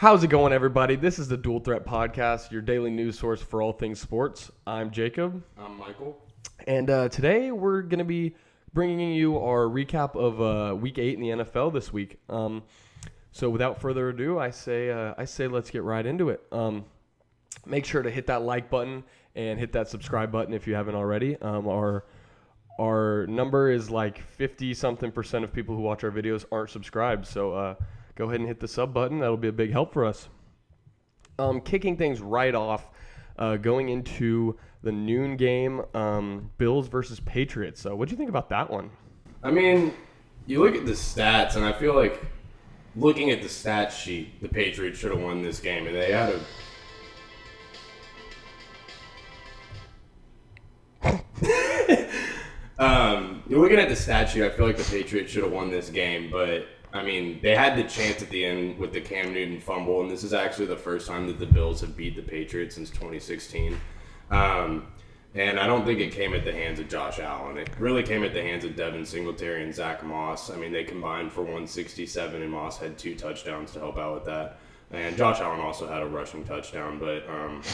How's it going, everybody? This is the Dual Threat Podcast, your daily news source for all things sports. I'm Jacob. I'm Michael. And today we're going to be bringing you our recap of Week 8 in the NFL this week. So without further ado, I say let's get right into it. Make sure to hit that like button and hit that subscribe button if you haven't already. Our number is like 50-something% of people who watch our videos aren't subscribed. So go ahead and hit the sub button. That'll be a big help for us. Kicking things right off, going into the noon game, Bills versus Patriots. So what do you think about that one? I mean, you look at the stats, and I feel like looking at the stat sheet, the Patriots should have won this game, and they had a... You're looking at the stat sheet, I feel like the Patriots should have won this game, but I mean, they had the chance at the end with the Cam Newton fumble, and this is actually the first time that the Bills have beat the Patriots since 2016. And I don't think it came at the hands of Josh Allen. It really came at the hands of Devin Singletary and Zach Moss. I mean, they combined for 167, and Moss had 2 touchdowns to help out with that. And Josh Allen also had a rushing touchdown. But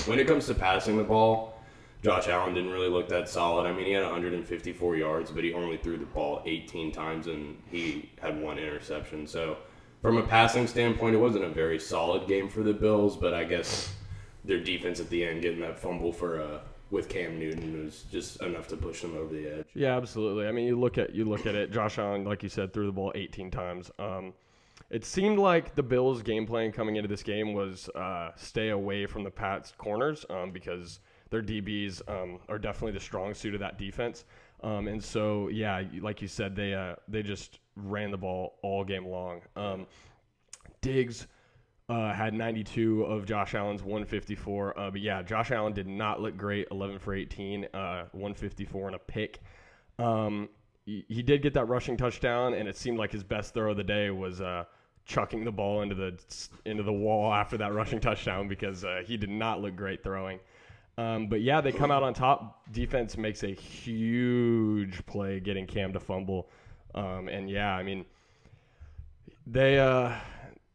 when it comes to passing the ball, Josh Allen didn't really look that solid. I mean, he had 154 yards, but he only threw the ball 18 times, and he had 1 interception. So from a passing standpoint, it wasn't a very solid game for the Bills, but I guess their defense at the end, getting that fumble with Cam Newton, was just enough to push them over the edge. Yeah, absolutely. I mean, you look at it. Josh Allen, like you said, threw the ball 18 times. It seemed like the Bills' game plan coming into this game was stay away from the Pats' corners because their DBs are definitely the strong suit of that defense. And so, yeah, like you said, they just ran the ball all game long. Diggs had 92 of Josh Allen's 154. But, yeah, Josh Allen did not look great, 11 for 18, 154 and a pick. He did get that rushing touchdown, and it seemed like his best throw of the day was chucking the ball into the wall after that rushing touchdown because he did not look great throwing. But, yeah, they come out on top. Defense makes a huge play getting Cam to fumble. And, yeah, I mean,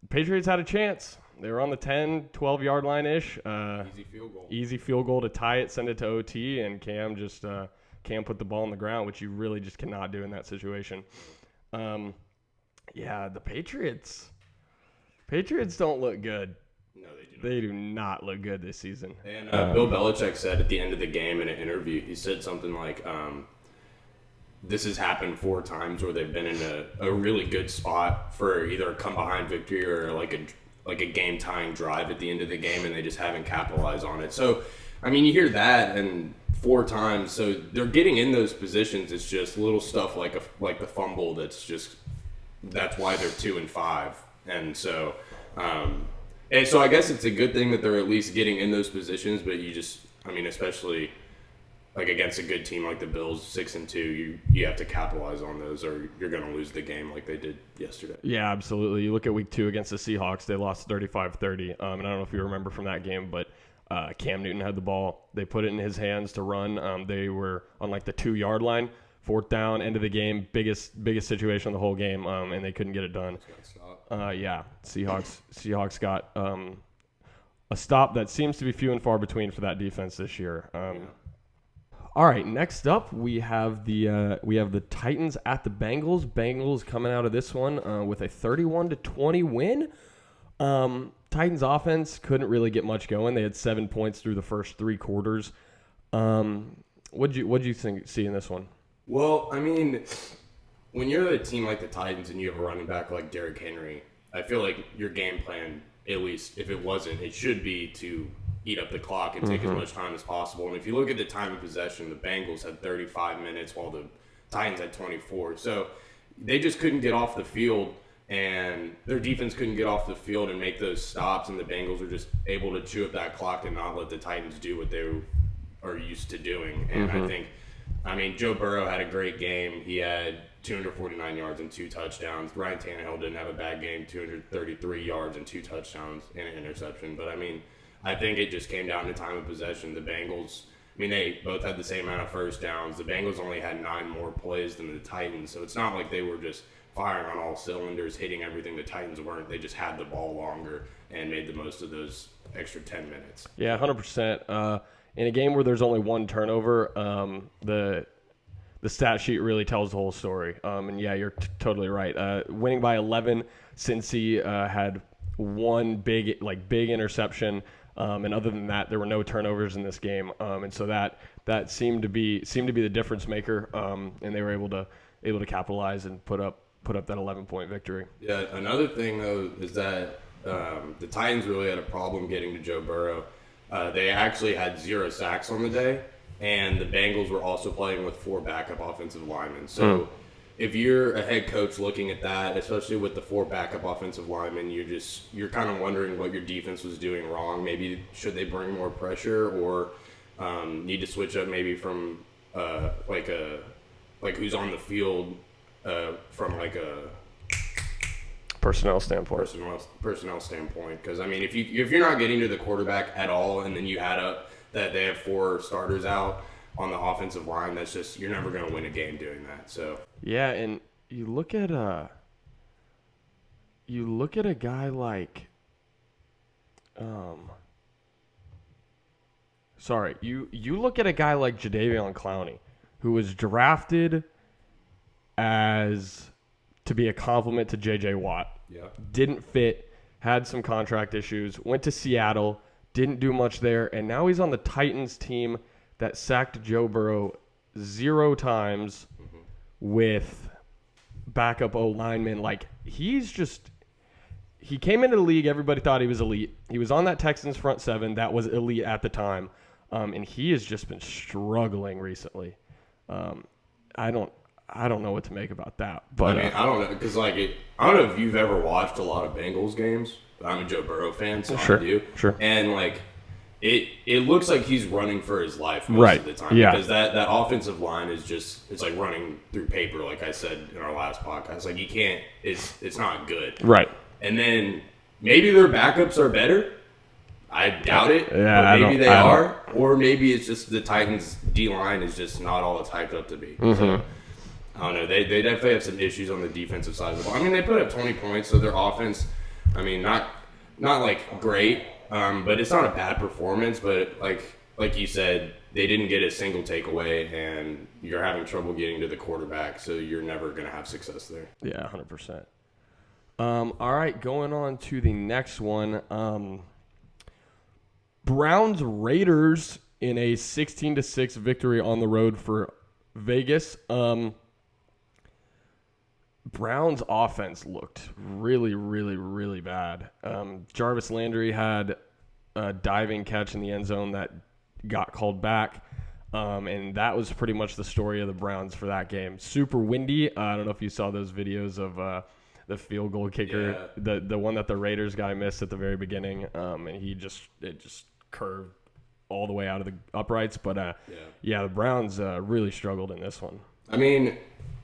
Patriots had a chance. They were on the 10, 12-yard line-ish. Easy field goal to tie it, send it to OT, and Cam put the ball on the ground, which you really just cannot do in that situation. Yeah, the Patriots don't look good. No, they do not. They do not look good this season. And Bill Belichick said at the end of the game in an interview, he said something like, this has happened 4 times where they've been in a really good spot for either a come-behind victory or like a game-tying drive at the end of the game, and they just haven't capitalized on it. So, I mean, you hear that and 4 times, so they're getting in those positions. It's just little stuff like the fumble that's why they're 2-5. And so I guess it's a good thing that they're at least getting in those positions, but especially like against a good team like the Bills, 6-2, you have to capitalize on those or you're going to lose the game like they did yesterday. Yeah, absolutely. You look at week 2 against the Seahawks, they lost 35-30. And I don't know if you remember from that game, but Cam Newton had the ball. They put it in his hands to run. They were on like the 2-yard line, 4th down, end of the game, biggest situation of the whole game, and they couldn't get it done. Yeah, Seahawks got a stop that seems to be few and far between for that defense this year. All right, next up we have the Titans at the Bengals. Bengals coming out of this one with a 31-20 win. Titans offense couldn't really get much going. They had 7 points through the first 3 quarters. What'd you see in this one? Well, I mean, when you're a team like the Titans and you have a running back like Derrick Henry, I feel like your game plan, at least if it wasn't, it should be to eat up the clock and take as much time as possible. And if you look at the time of possession, the Bengals had 35 minutes while the Titans had 24. So they just couldn't get off the field, and their defense couldn't get off the field and make those stops, and the Bengals were just able to chew up that clock and not let the Titans do what they are used to doing. And I mean, Joe Burrow had a great game. He had 249 yards and 2 touchdowns. Ryan Tannehill didn't have a bad game, 233 yards and 2 touchdowns and an interception. But, I mean, I think it just came down to time of possession. The Bengals, I mean, they both had the same amount of first downs. The Bengals only had 9 more plays than the Titans. So it's not like they were just firing on all cylinders, hitting everything the Titans weren't. They just had the ball longer and made the most of those extra 10 minutes. Yeah, 100%. In a game where there's only one turnover, the stat sheet really tells the whole story. And yeah, you're totally right. Winning by 11, Cincy had one big interception, and other than that, there were no turnovers in this game. And so that seemed to be the difference maker. And they were able to capitalize and put up that 11-point victory. Yeah, another thing though is that the Titans really had a problem getting to Joe Burrow. They actually had 0 sacks on the day, and the Bengals were also playing with 4 backup offensive linemen. So if you're a head coach looking at that, especially with the 4 backup offensive linemen, you're kind of wondering what your defense was doing wrong. Maybe should they bring more pressure, or need to switch up maybe from like who's on the field from like a personnel standpoint. Personnel standpoint, because I mean, if you're not getting to the quarterback at all, and then you add up that they have 4 starters out on the offensive line, that's just, you're never going to win a game doing that. So yeah, and you look at a guy like you look at a guy like Jadeveon Clowney, who was drafted as to be a compliment to J.J. Watt. yeah, Didn't fit, had some contract issues, went to Seattle, didn't do much there, and now he's on the Titans team that sacked Joe Burrow 0 times with backup O-linemen. Like, he came into the league, everybody thought he was elite. He was on that Texans front 7 that was elite at the time, and he has just been struggling recently. I don't know what to make about that. But I mean, I don't know, because I don't know if you've ever watched a lot of Bengals games, but I'm a Joe Burrow fan, so sure, I do. Sure. And it looks like he's running for his life most of the time. Yeah. Because that offensive line is just, it's like running through paper, like I said in our last podcast. Like, you can't, it's not good. Right. And then maybe their backups are better. I doubt it. Yeah, but maybe they are. Or maybe it's just the Titans' D-line is just not all it's hyped up to be. So, I don't know. They definitely have some issues on the defensive side of the ball. I mean, they put up 20 points, so their offense, I mean, not like great, but it's not a bad performance. But like you said, they didn't get a single takeaway, and you're having trouble getting to the quarterback, so you're never going to have success there. Yeah, 100%. All right, going on to the next one. Browns Raiders in a 16-6 victory on the road for Vegas. Browns offense looked really, really, really bad. Jarvis Landry had a diving catch in the end zone that got called back. And that was pretty much the story of the Browns for that game. Super windy. I don't know if you saw those videos of the field goal kicker, the one that the Raiders guy missed at the very beginning. And it just curved all the way out of the uprights. But the Browns really struggled in this one. I mean,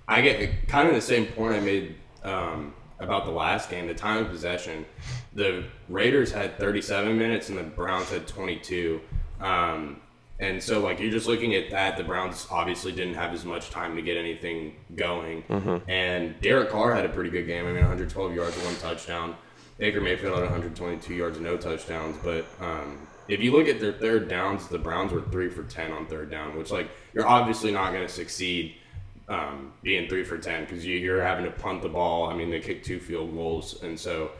I get kind of the same point I made about the last game. The time of possession, the Raiders had 37 minutes and the Browns had 22. And so, you're just looking at that. The Browns obviously didn't have as much time to get anything going. And Derek Carr had a pretty good game. I mean, 112 yards, 1 touchdown. Baker Mayfield had 122 yards, no touchdowns. But if you look at their third downs, the Browns were 3 for 10 on third down, which, you're obviously not going to succeed being 3 for 10 because you're having to punt the ball. I mean, they kicked 2 field goals. And so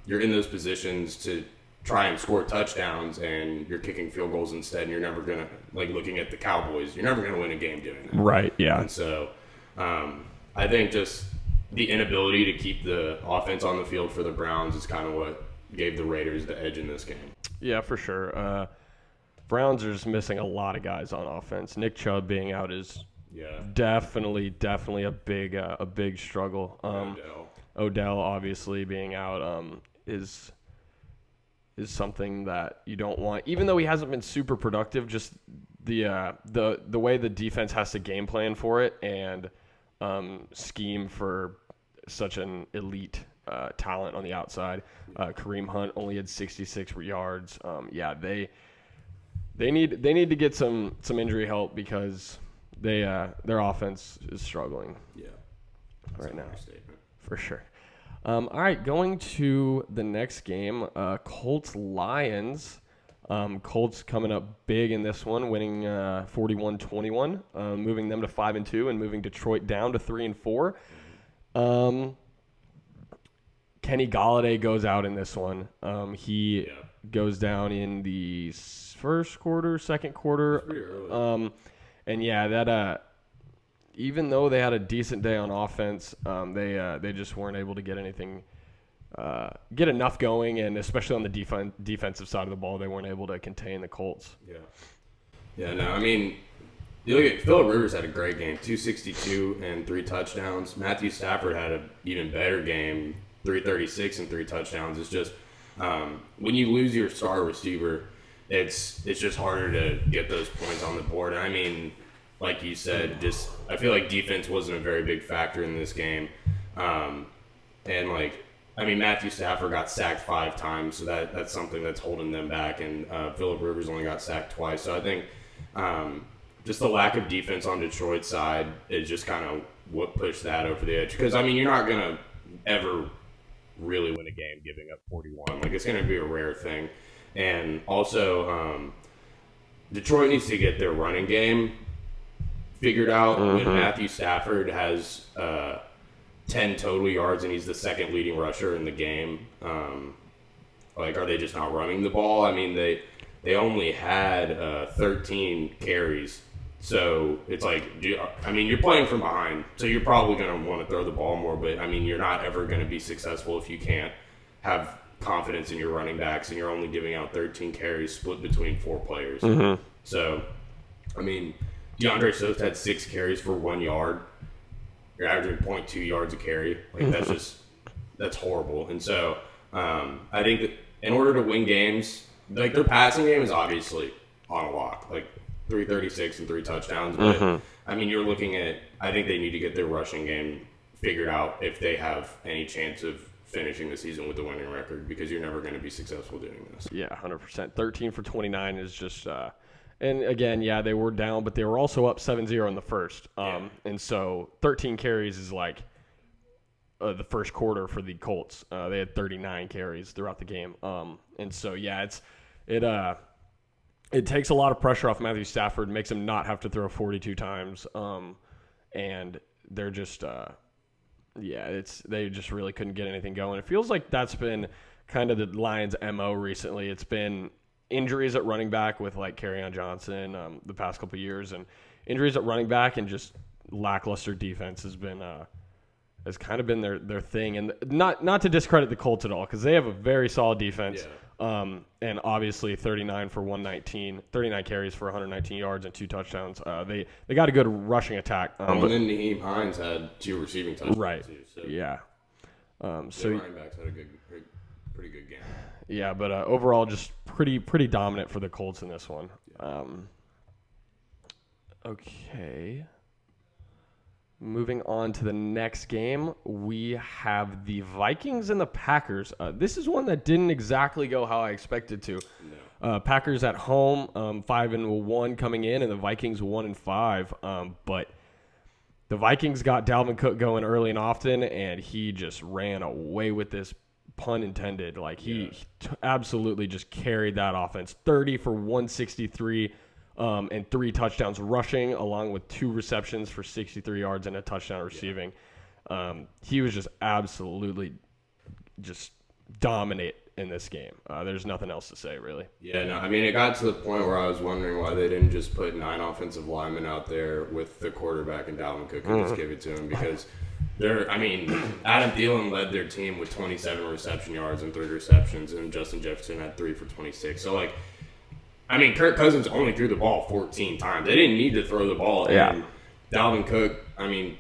you're in those positions to try and score touchdowns, and you're kicking field goals instead, and you're never going to, looking at the Cowboys, you're never going to win a game doing that. Right, yeah. And so I think just the inability to keep the offense on the field for the Browns is kind of what gave the Raiders the edge in this game. Yeah, for sure. Browns are just missing a lot of guys on offense. Nick Chubb being out is definitely a big struggle. Odell obviously being out is something that you don't want, even though he hasn't been super productive. Just the way the defense has to game plan for it and scheme for such an elite talent on the outside. Kareem Hunt only had 66 yards. They need to get some injury help because their offense is struggling. Yeah. right now. For sure. All right, going to the next game, Colts-Lions. Colts coming up big in this one, winning 41-21, moving them to 5-2 and moving Detroit down to 3-4. Kenny Golladay goes out in this one. He goes down in the first quarter, second quarter. Pretty early. And yeah, that even though they had a decent day on offense, they just weren't able to get anything, get enough going, and especially on the defensive side of the ball, they weren't able to contain the Colts. Yeah. No, I mean, you look at Phillip Rivers had a great game, 262 and 3 touchdowns. Matthew Stafford had an even better game, 336 and 3 touchdowns. It's just when you lose your star receiver, it's just harder to get those points on the board. And I mean, like you said, I feel like defense wasn't a very big factor in this game. Matthew Stafford got sacked 5 times, so that's something that's holding them back. And Phillip Rivers only got sacked twice. So I think just the lack of defense on Detroit's side is just kind of what pushed that over the edge. Because, I mean, you're not going to ever really win a game giving up 41. Like, it's going to be a rare thing. And also, Detroit needs to get their running game figured out. When Matthew Stafford has 10 total yards and he's the second leading rusher in the game, are they just not running the ball? I mean, they only had 13 carries. So it's like, you're playing from behind, so you're probably going to want to throw the ball more, but I mean, you're not ever going to be successful if you can't have confidence in your running backs and you're only giving out 13 carries split between 4 players. So, I mean, DeAndre Swift had 6 carries for 1 yard. You're averaging 0.2 yards a carry. Like, that's horrible. And so, I think that in order to win games, like, their passing game is obviously on a lock. Like, 336 and 3 touchdowns. But, I mean, you're looking at, I think they need to get their rushing game figured out if they have any chance of finishing the season with a winning record, because you're never going to be successful doing this. Yeah, 100%. 13 for 29 is just and again, yeah, they were down, but they were also up 7-0 in the first. And so 13 carries is like the first quarter for the Colts. They had 39 carries throughout the game. And so, yeah, it takes a lot of pressure off Matthew Stafford, makes him not have to throw 42 times. And they're just they just really couldn't get anything going. It feels like that's been kind of the Lions' MO recently. It's been injuries at running back with like Kerryon Johnson the past couple of years, and injuries at running back and just lackluster defense has kind of been their thing. And not to discredit the Colts at all, because they have a very solid defense. And obviously 39 carries for 119 yards and 2 touchdowns. They got a good rushing attack. And then Nyheim Hines had 2 receiving touchdowns. Right. Too, so yeah. So running backs had a pretty good game. Yeah, but overall just pretty dominant for the Colts in this one. Okay. Moving on to the next game, we have the Vikings and the Packers. This is one that didn't exactly go how I expected to. No. Packers at home, 5-1 coming in, and the Vikings 1-5. But the Vikings got Dalvin Cook going early and often, and he just ran away with this, pun intended. Like he absolutely just carried that offense. 30 for 163. And 3 touchdowns rushing, along with 2 receptions for 63 yards and a touchdown receiving. He was just absolutely just dominant in this game. There's nothing else to say, really. Yeah, no, I mean, it got to the point where I was wondering why they didn't just put 9 offensive linemen out there with the quarterback and Dalvin Cook and just give it to him, because Adam Thielen led their team with 27 reception yards and 3 receptions, and Justin Jefferson had 3 for 26. So, like, I mean, Kirk Cousins only threw the ball 14 times. They didn't need to throw the ball. Yeah. And Dalvin Cook, I mean,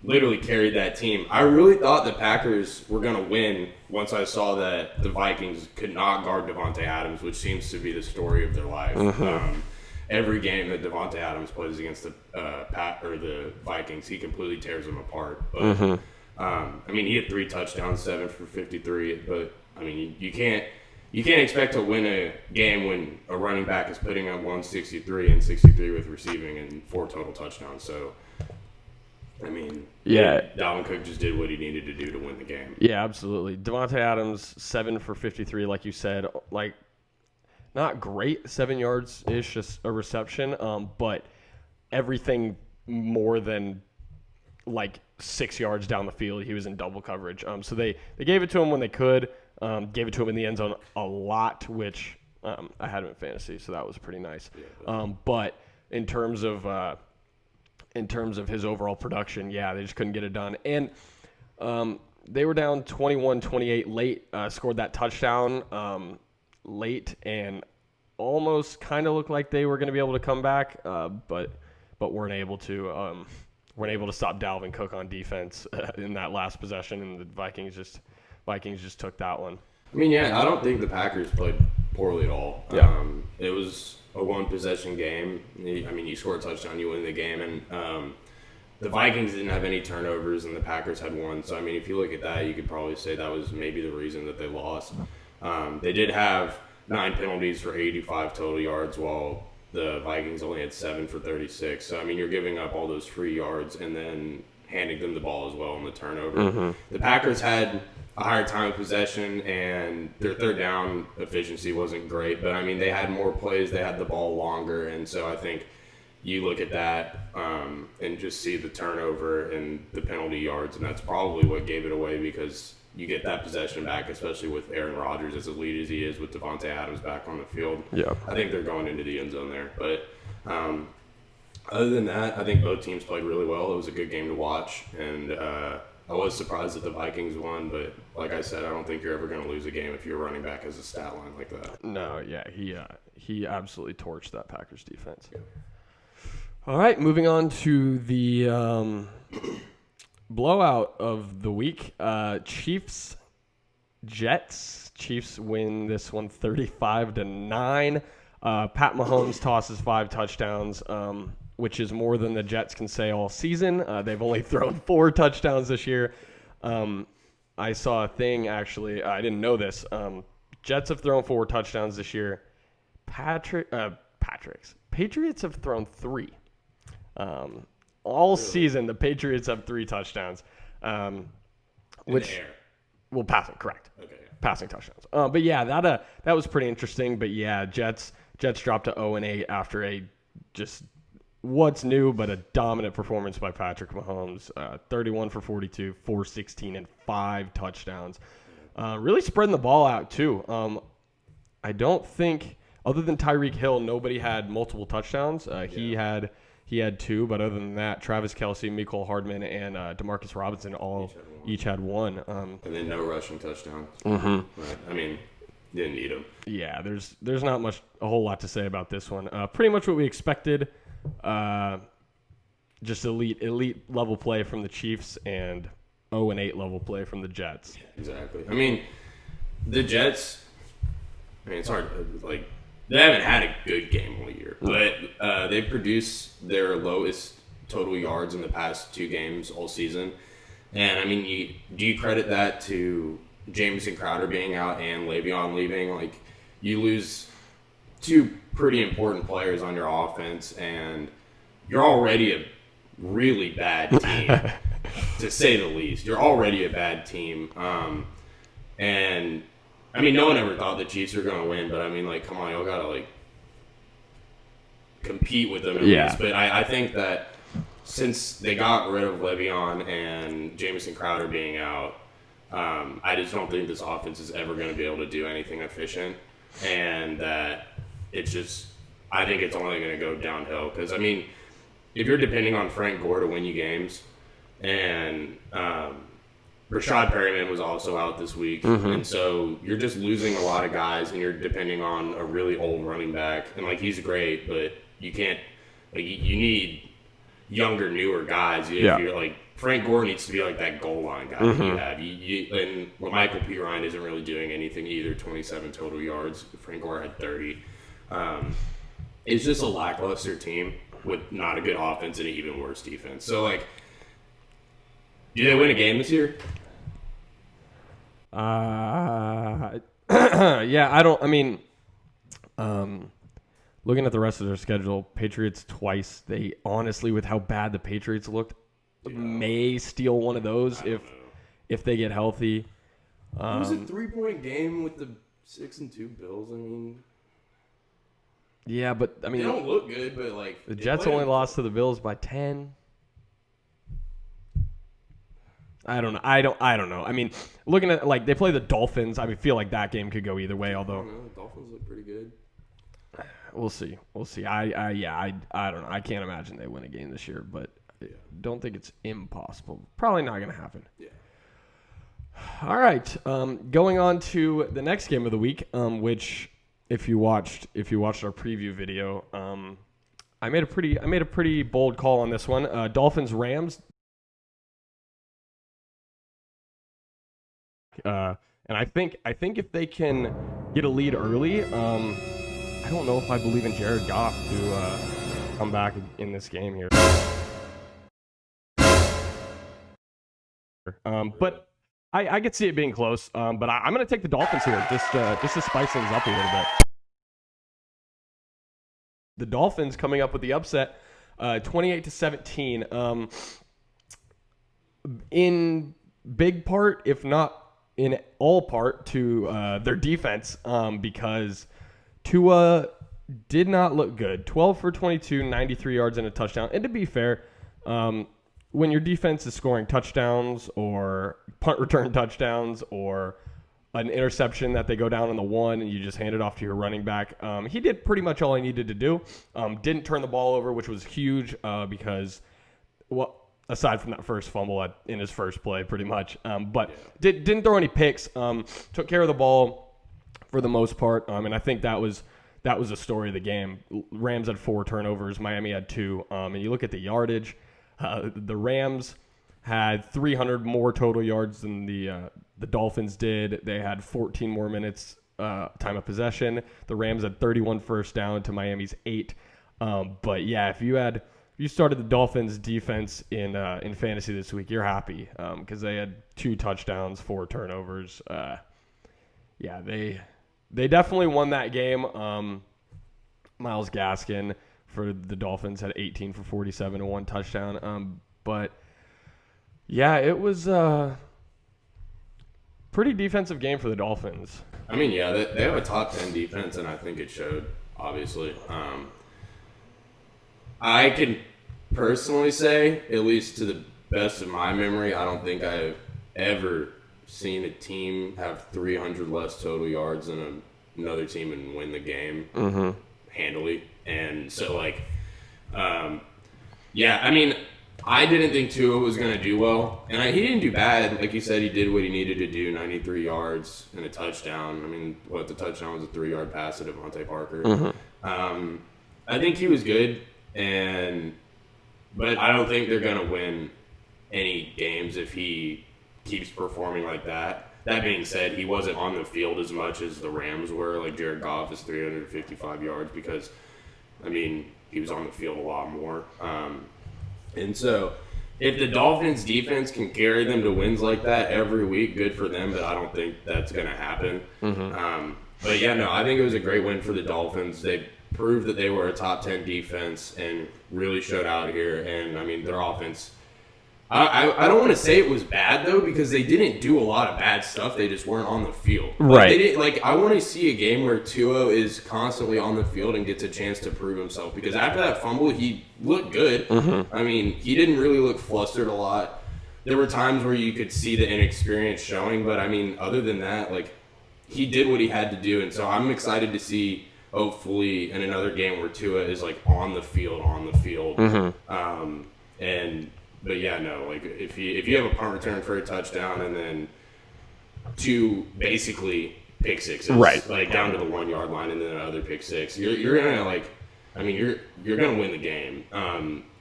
literally carried that team. I really thought the Packers were going to win once I saw that the Vikings could not guard Devontae Adams, which seems to be the story of their life. Every game that Devontae Adams plays against the Vikings, he completely tears them apart. But I mean, he had 3 touchdowns, 7 for 53. But I mean, you can't expect to win a game when a running back is putting up 163 and 63 with receiving and 4 total touchdowns. So I mean, Yeah. Dalvin Cook just did what he needed to do to win the game. Yeah, absolutely. Devontae Adams, 7 for 53, like you said. Like, not great, 7 yards-ish, just a reception, but everything more than, like, 6 yards down the field. He was in double coverage. So they gave it to him when they could, gave it to him in the end zone a lot, which I had him in fantasy, so that was pretty nice. But in terms of his overall production, yeah, they just couldn't get it done. And they were down 21-28 late, scored that touchdown late, and almost kind of looked like they were going to be able to come back, but weren't able to. Weren't able to stop Dalvin Cook on defense in that last possession, and the Vikings just took that one. I mean, yeah, I don't think the Packers played poorly at all. Yeah. It was a one-possession game. I mean, you score a touchdown, you win the game, and the Vikings didn't have any turnovers, and the Packers had one. So, I mean, if you look at that, you could probably say that was maybe the reason that they lost. They did have 9 penalties for 85 total yards, while the Vikings only had 7 for 36. So, I mean, you're giving up all those free yards and then handing them the ball as well in the turnover. Mm-hmm. The Packers had a higher time of possession, and their third down efficiency wasn't great. But, I mean, they had more plays. They had the ball longer. And so I think you look at that and just see the turnover and the penalty yards, and that's probably what gave it away, because you get that possession back, especially with Aaron Rodgers as elite as he is with Devontae Adams back on the field. Yeah. I think they're going into the end zone there. But other than that, I think both teams played really well. It was a good game to watch, and I was surprised that the Vikings won, but like I said, I don't think you're ever going to lose a game if you're running back as a stat line like that. No, yeah, he absolutely torched that Packers defense. Yeah. All right, moving on to the blowout of the week. Chiefs-Jets. Chiefs win this one 35-9. Pat Mahomes tosses 5 touchdowns, which is more than the Jets can say all season. They've only thrown 4 touchdowns this year. I saw a thing, actually. I didn't know this. Jets have thrown 4 touchdowns this year. Patriots have thrown 3. All season, the Patriots have 3 touchdowns. Which, well, passing, correct. Okay. Passing touchdowns. But yeah, that was pretty interesting. But yeah, Jets dropped to 0-8 after a just what's new, but a dominant performance by Patrick Mahomes. 31 for 42, 416, and 5 touchdowns. Really spreading the ball out too. I don't think, other than Tyreek Hill, nobody had multiple touchdowns. He had 2, but other than that, Travis Kelce, Mecole Hardman, and Demarcus Robinson each had 1. And then no rushing touchdowns. Mm-hmm. Right. I mean, didn't need them. Yeah, there's not a whole lot to say about this one. Pretty much what we expected. Just elite level play from the Chiefs and 0-8 level play from the Jets. Exactly. I mean, the Jets. I mean, it's hard. Like, they haven't had a good game all year, but they produced their lowest total yards in the past 2 games all season. And I mean, do you credit that to Jamison Crowder being out and Le'Veon leaving? Like, you lose 2 pretty important players on your offense, and you're already a really bad team, to say the least. You're already a bad team. And I mean, no one ever thought the Chiefs were going to win, but I mean, like, come on, y'all got to, like, compete with them at least. But I think that since they got rid of Le'Veon and Jamison Crowder being out, I just don't think this offense is ever going to be able to do anything efficient. And that it's just, I think it's only going to go downhill. Because, I mean, if you're depending on Frank Gore to win you games, and Rashad Perryman was also out this week, and so you're just losing a lot of guys, and you're depending on a really old running back. And, like, he's great, but you can't, like, you need younger, newer guys. If you're, like, Frank Gore needs to be, like, that goal line guy that you have. And Michael P. Ryan isn't really doing anything either, 27 total yards. Frank Gore had 30. It's just a lackluster team with not a good offense and an even worse defense. So, like, do they win a game this year? Looking at the rest of their schedule, Patriots twice. They honestly, with how bad the Patriots looked, may steal one of those if they get healthy. It was a 3-point game with the 6-2 Bills. I mean, yeah, but I mean, they don't look good, but like the Jets only lost to the Bills by 10. I don't know. I don't know. I mean, looking at like they play the Dolphins, I feel like that game could go either way. Although I don't know, the Dolphins look pretty good. We'll see. I don't know. I can't imagine they win a game this year, but don't think it's impossible. Probably not going to happen. Yeah. All right. Going on to the next game of the week, which if you watched our preview video, I made a pretty bold call on this one. Dolphins Rams. And I think if they can get a lead early, I don't know if I believe in Jared Goff to come back in this game here. But I could see it being close. But I'm going to take the Dolphins here just to spice things up a little bit. The Dolphins coming up with the upset, 28-17. In big part, if not in all part, to their defense, because Tua did not look good. 12 for 22, 93 yards and a touchdown. And to be fair, when your defense is scoring touchdowns or punt return touchdowns or an interception that they go down on the 1 and you just hand it off to your running back, he did pretty much all he needed to do. Didn't turn the ball over, which was huge because, well, aside from that first fumble in his first play, pretty much. Didn't throw any picks. Took care of the ball for the most part. And I think that was a story of the game. Rams had 4 turnovers. Miami had 2. And you look at the yardage. The Rams had 300 more total yards than the Dolphins did. They had 14 more minutes time of possession. The Rams had 31 first down to Miami's 8. But yeah, if you started the Dolphins defense in fantasy this week, you're happy because they had 2 touchdowns, 4 turnovers. They definitely won that game. Myles Gaskin for the Dolphins had 18 for 47 and 1 touchdown. But yeah, it was a pretty defensive game for the Dolphins. I mean, yeah, they have a top 10 defense, and I think it showed, obviously. I can personally say, at least to the best of my memory, I don't think I've ever seen a team have 300 less total yards than another team and win the game handily. And so, I mean, I didn't think Tua was going to do well. And he didn't do bad. Like you said, he did what he needed to do, 93 yards and a touchdown. I mean, the touchdown was a 3-yard pass to Devontae Parker. I think he was good. But I don't think they're going to win any games if he keeps performing like that. That being said, he wasn't on the field as much as the Rams were. Like Jared Goff is 355 yards because, I mean, he was on the field a lot more. And so if the Dolphins defense can carry them to wins like that every week, good for them, but I don't think that's going to happen. But yeah, no, I think it was a great win for the Dolphins. They proved that they were a top 10 defense and really showed out here. And I mean, their offense, I don't want to say it was bad though, because they didn't do a lot of bad stuff. They just weren't on the field. Right. I want to see a game where Tua is constantly on the field and gets a chance to prove himself, because after that fumble, he looked good. I mean, he didn't really look flustered a lot. There were times where you could see the inexperience showing, but I mean, other than that, he did what he had to do. And so I'm excited to see, hopefully, in another game where Tua is on the field. But yeah, no, if you have a punt return for a touchdown and then 2 basically pick sixes, right, down to the 1-yard line and then another pick six, you're gonna you're gonna win the game.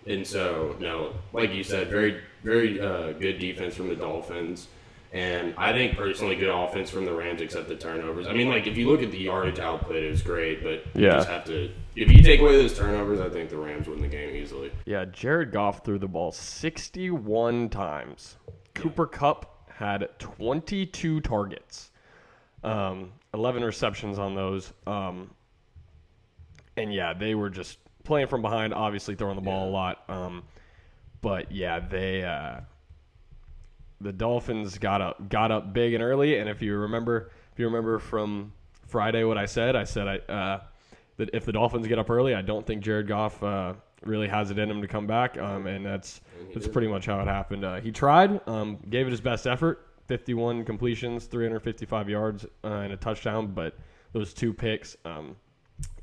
And so no, like you said, very very good defense from the Dolphins. And I think personally good offense from the Rams, except the turnovers. I mean, if you look at the yardage output, it was great, but you just have to. If you take away those turnovers, I think the Rams win the game easily. Yeah, Jared Goff threw the ball 61 times. Cooper Kupp had 22 targets, 11 receptions on those. And yeah, they were just playing from behind, obviously throwing the ball a lot. But yeah, the Dolphins got up big and early. And if you remember from Friday what I said that if the Dolphins get up early, I don't think Jared Goff really has it in him to come back. And that's pretty much how it happened. He tried, gave it his best effort. 51 completions, 355 yards, and a touchdown, but those 2 picks.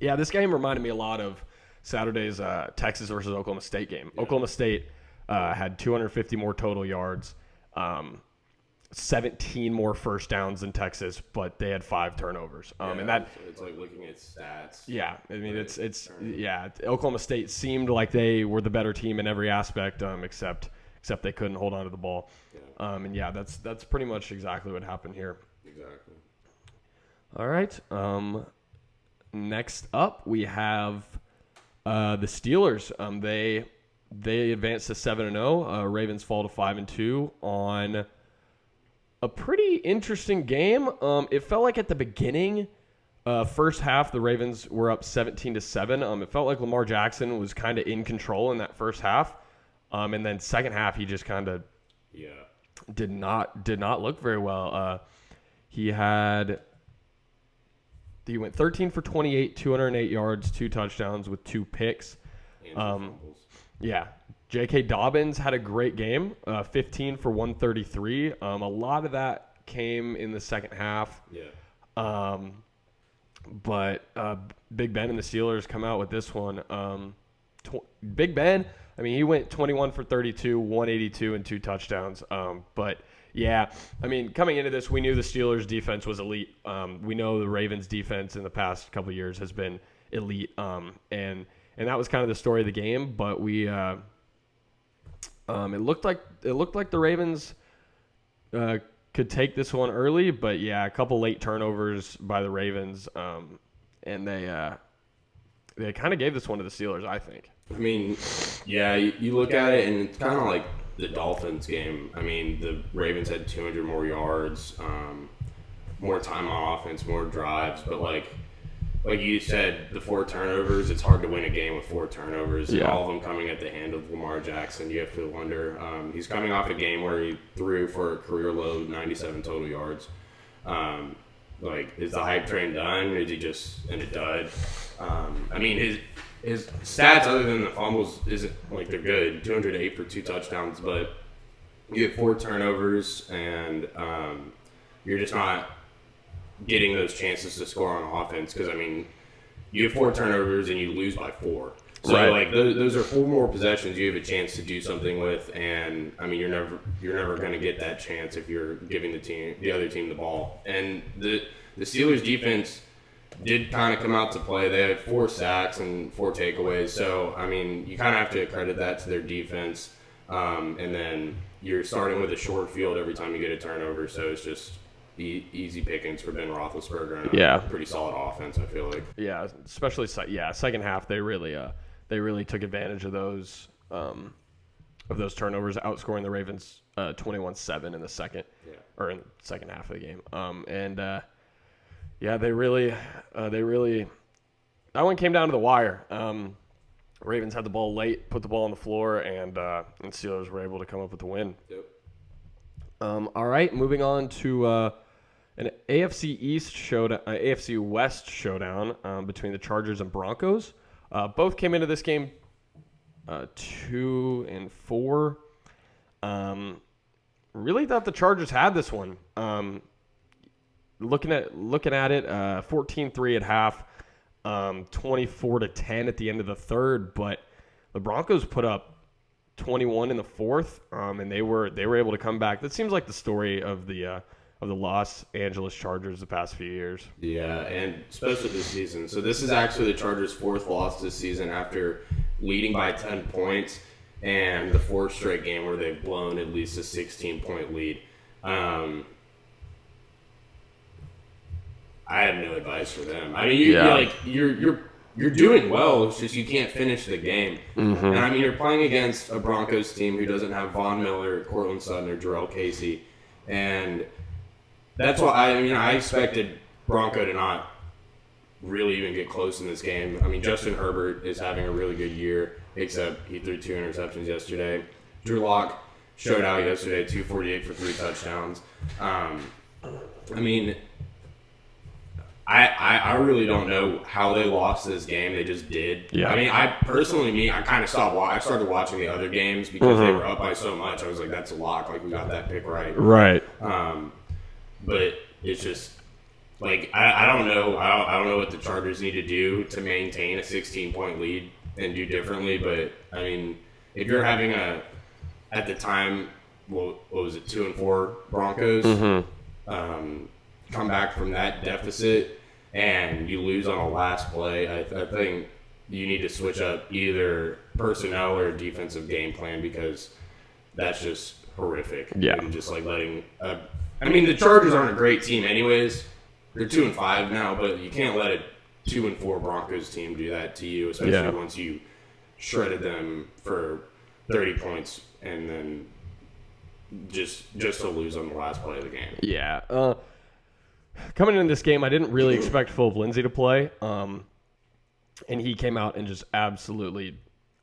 This game reminded me a lot of Saturday's Texas versus Oklahoma State game. Yeah. Oklahoma State had 250 more total yards, 17 more first downs than Texas, but they had 5 turnovers. And that it's like looking at stats. Yeah, I mean Oklahoma State seemed like they were the better team in every aspect, except they couldn't hold on to the ball. Yeah. That's pretty much exactly what happened here. Exactly. All right. Next up, we have the Steelers. They advanced to 7-0. Ravens fall to 5-2 on a pretty interesting game. It felt like at the beginning, first half, the Ravens were up 17-7. It felt like Lamar Jackson was kind of in control in that first half. And then second half, he just kind of did not look very well. He went 13 for 28, 208 yards, 2 touchdowns with 2 picks. J.K. Dobbins had a great game, 15 for 133. A lot of that came in the second half. But Big Ben and the Steelers come out with this one. Big Ben, I mean, he went 21 for 32, 182, and 2 touchdowns. But yeah, I mean, coming into this, we knew the Steelers' defense was elite. We know the Ravens' defense in the past couple of years has been elite. And that was kind of the story of the game. But it looked like the Ravens could take this one early. But yeah, a couple late turnovers by the Ravens, and they kind of gave this one to the Steelers, I think. I mean, yeah, you look at it, and it's kind of like the Dolphins game. I mean, the Ravens had 200 more yards, more time on offense, more drives. But like you said, the 4 turnovers, it's hard to win a game with 4 turnovers. Yeah. All of them coming at the hand of Lamar Jackson. You have to wonder. He's coming off a game where he threw for a career low 97 total yards. Is the hype train done? Is he just in a dud? I mean, his stats other than the fumbles isn't like they're good. 208 for 2 touchdowns, but you have 4 turnovers, and you're just not getting those chances to score on offense. Because I mean, you have 4 turnovers and you lose by 4. So right. Those are 4 more possessions you have a chance to do something with, and I mean you're never going to get that chance if you're giving the other team the ball. And the Steelers defense did kind of come out to play. They had 4 sacks and 4 takeaways. So, I mean, you kind of have to credit that to their defense. And then you're starting with a short field every time you get a turnover. So it's just easy pickings for Ben Roethlisberger and a pretty solid offense, I feel like. Yeah, especially second half, they really took advantage of those turnovers, outscoring the Ravens 21-7 in the second half of the game. They really that one came down to the wire. Ravens had the ball late, put the ball on the floor, and Steelers were able to come up with the win. Yep. All right, moving on to an AFC West showdown between the Chargers and Broncos. Both came into this game 2-4. Really thought the Chargers had this one. Looking at it, 14-3 at half, 24-10 at the end of the third. But the Broncos put up 21 in the fourth, and they were able to come back. That seems like the story of the Los Angeles Chargers the past few years. Yeah, and especially this season. So this is actually the Chargers' 4th loss this season after leading by 10 points, and the 4th straight game where they've blown at least a 16-point lead. I have no advice for them. I mean, you're doing well. It's just you can't finish the game. Mm-hmm. And I mean, you're playing against a Broncos team who doesn't have Von Miller, Cortland Sutton, or Jarrell Casey, and that's why I expected Bronco to not really even get close in this game. I mean, Justin Herbert is having a really good year, except he threw 2 interceptions yesterday. Drew Lock showed out yesterday, 248 for 3 touchdowns. I mean, I really don't know how they lost this game. They just did. Yeah. I mean, I kind of stopped. I started watching the other games because they were up by so much. I was like, that's a lock. Like, we got that pick right. Right. But it's just like I don't know. I don't know what the Chargers need to do to maintain a 16-point lead and do differently. But I mean, if you're having at the time, what was it, 2-4 Broncos, come back from that deficit and you lose on a last play, I think you need to switch up either personnel or defensive game plan because that's just horrific. Yeah. And just like letting I mean, the Chargers aren't a great team anyways. They're 2-5 now, but you can't let a 2-4 Broncos team do that to you, especially once you shredded them for 30 points and then just to lose on the last play of the game. Yeah. Coming into this game, I didn't really expect Philip Lindsay to play, and he came out and just absolutely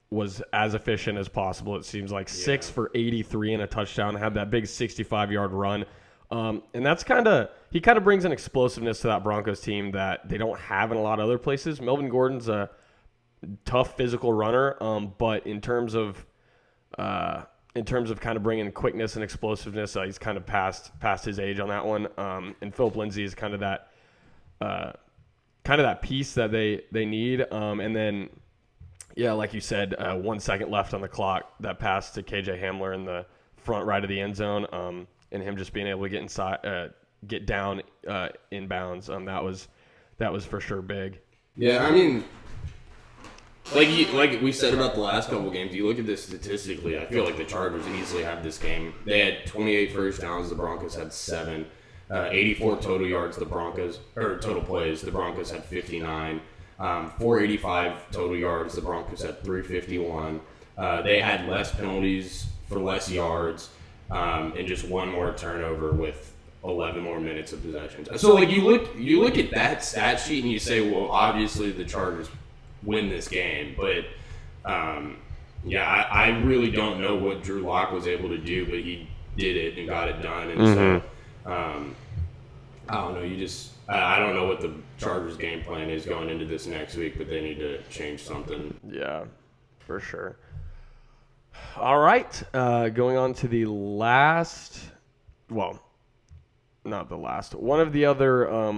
was as efficient as possible. It seems like 6 for 83 and a touchdown, had that big 65-yard run. And that's he kind of brings an explosiveness to that Broncos team that they don't have in a lot of other places. Melvin Gordon's a tough physical runner, but in terms of kind of bringing quickness and explosiveness, he's kind of past his age on that one. And Philip Lindsay is kind of that piece that they need. And then, yeah, like you said, 1 second left on the clock, that pass to KJ Hamler in the front right of the end zone, and him just being able to get inside, get down in bounds. That was for sure big. Yeah, I mean, like we said about the last couple games, you look at this statistically, I feel like the Chargers easily have this game. They had 28 first downs, the Broncos had 7. 84 total yards, total plays, the Broncos had 59. 485 total yards, the Broncos had 351. They had less penalties for less yards, and just one more turnover with 11 more minutes of possession. So like you look at that stat sheet and you say, well, obviously the Chargers win this game, but I really don't know what Drew Lock was able to do, but he did it and got it done. And so I don't know. I don't know what the Chargers game plan is going into this next week, but they need to change something. Yeah, for sure. All right, going on to the last. Well, not the last. One of the other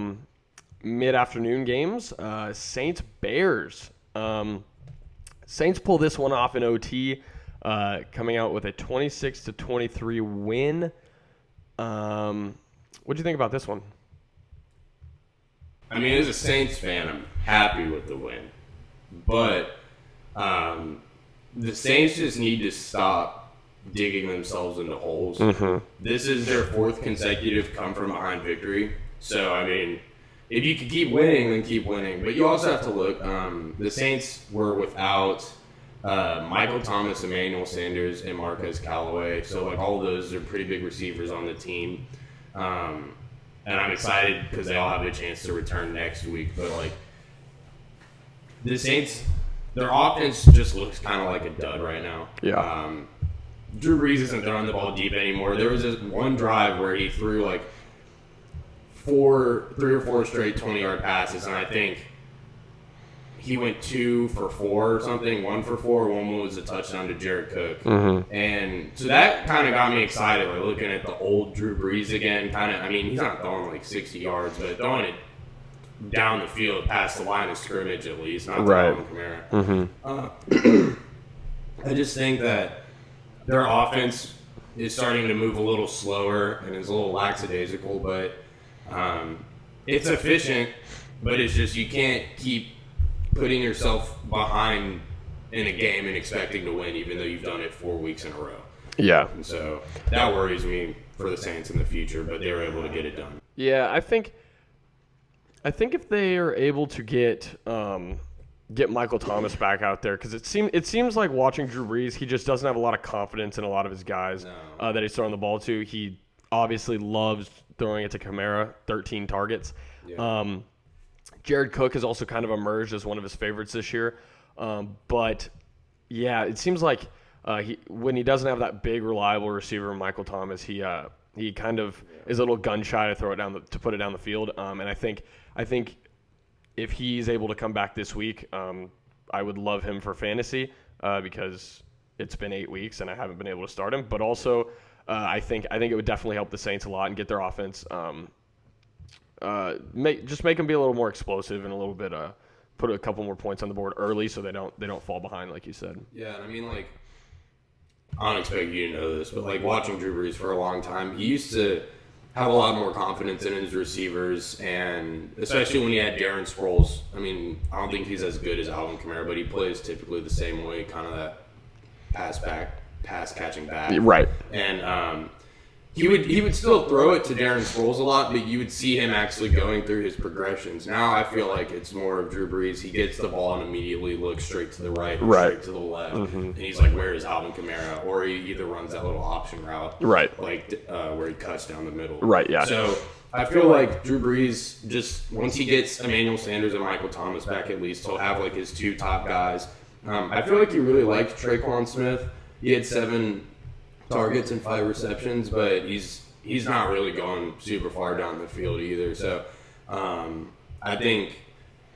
mid-afternoon games. Saints Bears. Saints pull this one off in OT, coming out with a 26-23 win. What do you think about this one? I mean, as a Saints fan, I'm happy with the win, but the Saints just need to stop digging themselves into holes. This is their 4th consecutive come-from-behind victory. So, I mean, if you can keep winning, then keep winning. But you also have to look. The Saints were without Michael Thomas, Emmanuel Sanders, and Marquez Callaway. So, like, all those are pretty big receivers on the team. And I'm excited because they all have a chance to return next week. But, like, the Saints, their offense just looks kind of like a dud right now. Yeah. Drew Brees isn't throwing the ball deep anymore. There was this one drive where he threw, like, 3 or 4 straight 20-yard passes, and I think he went 2 for 4 or something, 1 for 4, one was a touchdown to Jared Cook. And so that kind of got me excited, like looking at the old Drew Brees again. I mean, he's not throwing like 60 yards, but throwing it down the field past the line of scrimmage at least, not throwing Kamara. I just think that their offense is starting to move a little slower and is a little lackadaisical, but it's efficient, but it's just you can't keep putting yourself behind in a game and expecting to win, even though you've done it 4 weeks in a row. Yeah. And so that worries me for the Saints in the future, but they were able to get it done. Yeah, I think if they are able to get Michael Thomas back out there, because it seems like watching Drew Brees, he just doesn't have a lot of confidence in a lot of his guys that he's throwing the ball to. He obviously loves throwing it to Kamara, 13 targets. Yeah. Jared Cook has also kind of emerged as one of his favorites this year. But, yeah, it seems like when he doesn't have that big reliable receiver, Michael Thomas, he kind of is a little gun shy to put it down the field. And I think if he's able to come back this week, I would love him for fantasy because it's been 8 weeks and I haven't been able to start him. But also, I think it would definitely help the Saints a lot and get their offense. Make them be a little more explosive and a little bit put a couple more points on the board early so they don't fall behind, like you said. Yeah, I mean, like, I don't expect you to know this, but like watching Drew Brees for a long time, he used to have a lot more confidence in his receivers, and especially when he had Darren Sproles. I mean, I don't think he's as good as Alvin Kamara, but he plays typically the same way, kind of that pass catching back. Right. And he would still throw it to Darren Sproles a lot, but you would see him actually going through his progressions. Now I feel like it's more of Drew Brees. He gets the ball and immediately looks straight to the right, straight to the left, and he's like, "Where is Alvin Kamara?" Or he either runs that little option route, like where he cuts down the middle. Right. Yeah. So I feel like Drew Brees, just once he gets Emmanuel Sanders and Michael Thomas back, at least he'll have like his two top guys. I feel like he really liked Traquan Smith. He had 7 targets and 5 receptions, but he's not really going super far down the field either. So I think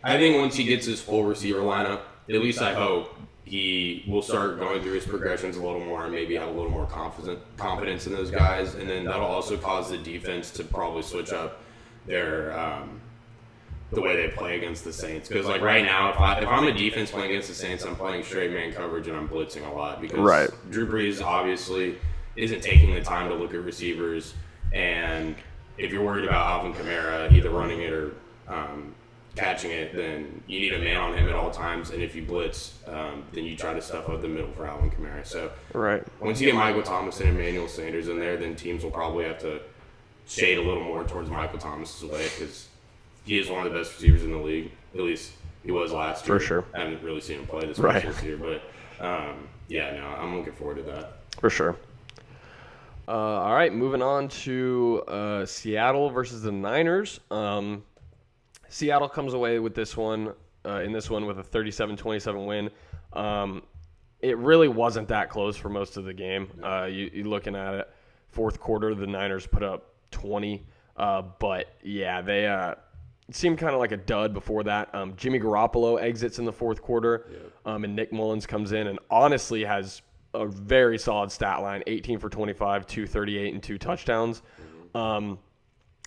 once he gets his full receiver lineup, at least I hope he will start going through his progressions a little more and maybe have a little more confidence in those guys, and then that'll also cause the defense to probably switch up their the way they play against the Saints. Because like right now, if I'm a defense playing against the Saints, I'm playing straight man coverage and I'm blitzing a lot because Drew Brees obviously isn't taking the time to look at receivers. And if you're worried about Alvin Kamara either running it or catching it, then you need a man on him at all times. And if you blitz, then you try to stuff up the middle for Alvin Kamara. So once you get Michael Thomas and Emmanuel Sanders in there, then teams will probably have to shade a little more towards Michael Thomas's way because he is one of the best receivers in the league. At least he was last year. For sure. I haven't really seen him play this much this year, but I'm looking forward to that. For sure. All right, moving on to Seattle versus the Niners. Seattle comes away with this one, with a 37-27 win. It really wasn't that close for most of the game. You looking at it, fourth quarter, the Niners put up 20. But yeah, they it seemed kind of like a dud before that. Jimmy Garoppolo exits in the fourth quarter, and Nick Mullins comes in and honestly has a very solid stat line, 18 for 25, 238, and 2 touchdowns.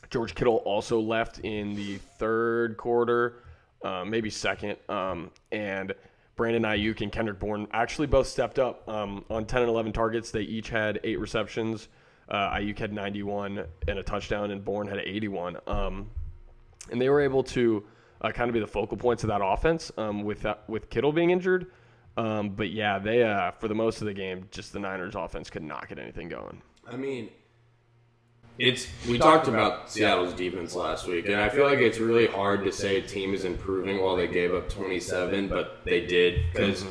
George Kittle also left in the third quarter, maybe second, and Brandon Ayuk and Kendrick Bourne actually both stepped up on 10 and 11 targets. They each had 8 receptions. Ayuk had 91 and a touchdown, and Bourne had 81. And they were able to kind of be the focal points of that offense with Kittle being injured. But yeah, they for the most of the game, just the Niners offense could not get anything going. I mean, we talked about Seattle's defense last week, and I feel like it's really hard to say a team is improving while they gave up 27, but they did because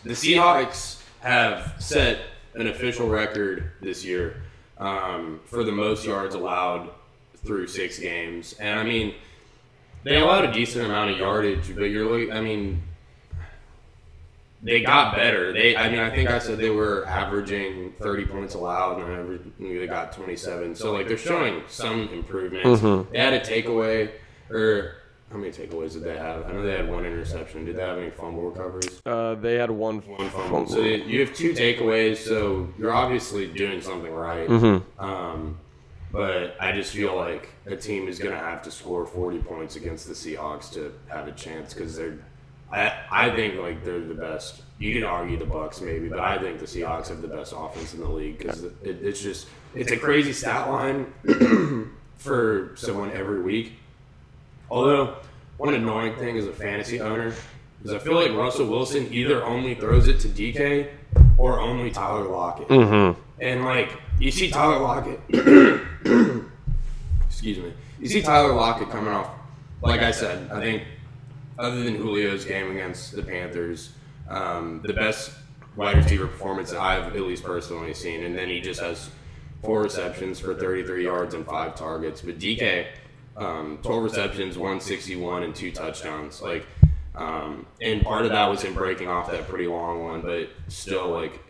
the Seahawks have set an official record this year for the most yards allowed through 6 games. And I mean, they allowed a decent amount of yardage, but they got better. I think I said they were averaging 30 points allowed, and they got 27. So like they're showing some improvements. They had a takeaway, or how many takeaways did they have? I know they had 1 interception. Did they have any fumble recoveries? They had one fumble. So you have 2 takeaways. So you're obviously doing something right. But I just feel like a team is going to have to score 40 points against the Seahawks to have a chance because I think like they're the best. You can argue the Bucs maybe, but I think the Seahawks have the best offense in the league because it's a crazy stat line for someone every week. Although one annoying thing as a fantasy owner is I feel like Russell Wilson either only throws it to DK or only Tyler Lockett. And like you see Tyler Lockett, excuse me, you see Tyler Lockett coming off. Like I said, I think other than Julio's game against the Panthers, the best wide receiver performance that I've at least personally seen. And then he just has 4 receptions for 33 yards and 5 targets. But DK, 12 receptions, 161, and 2 touchdowns. And part of that was him breaking off that pretty long one, but still, like,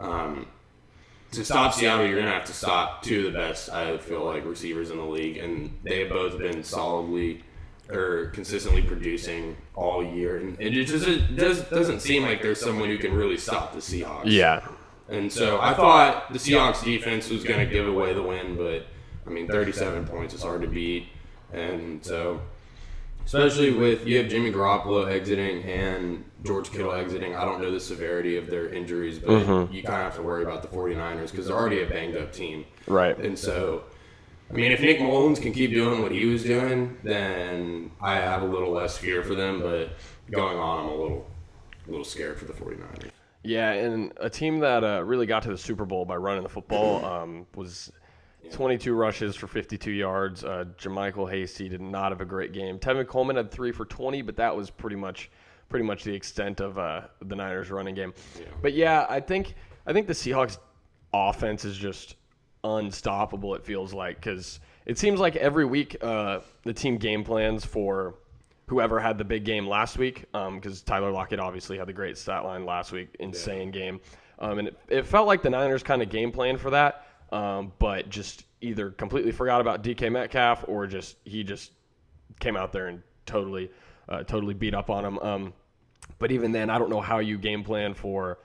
To stop Seattle, you're going to have to stop two of the best, I feel like, receivers in the league. And they have both been solidly or consistently producing all year. And it just doesn't seem like there's someone who can really stop the Seahawks. Yeah. And so I thought the Seahawks defense was going to give away the win, but, 37 points is hard to beat. And so, especially with you have Jimmy Garoppolo exiting and George Kittle exiting. I don't know the severity of their injuries, but you kind of have to worry about the 49ers because they're already a banged-up team. Right. And so, if Nick Mullins can keep doing what he was doing, then I have a little less fear for them. But going on, I'm a little scared for the 49ers. Yeah, and a team that really got to the Super Bowl by running the football was 22 rushes for 52 yards. Jermichael Hasty did not have a great game. Tevin Coleman had 3 for 20, but that was pretty much the extent of the Niners' running game. Yeah. But yeah, I think the Seahawks' offense is just unstoppable. It feels like because it seems like every week the team game plans for whoever had the big game last week. Because Tyler Lockett obviously had the great stat line last week, insane game, and it felt like the Niners kind of game planned for that. But just either completely forgot about DK Metcalf or he just came out there and totally beat up on him. But even then, I don't know how you game plan for,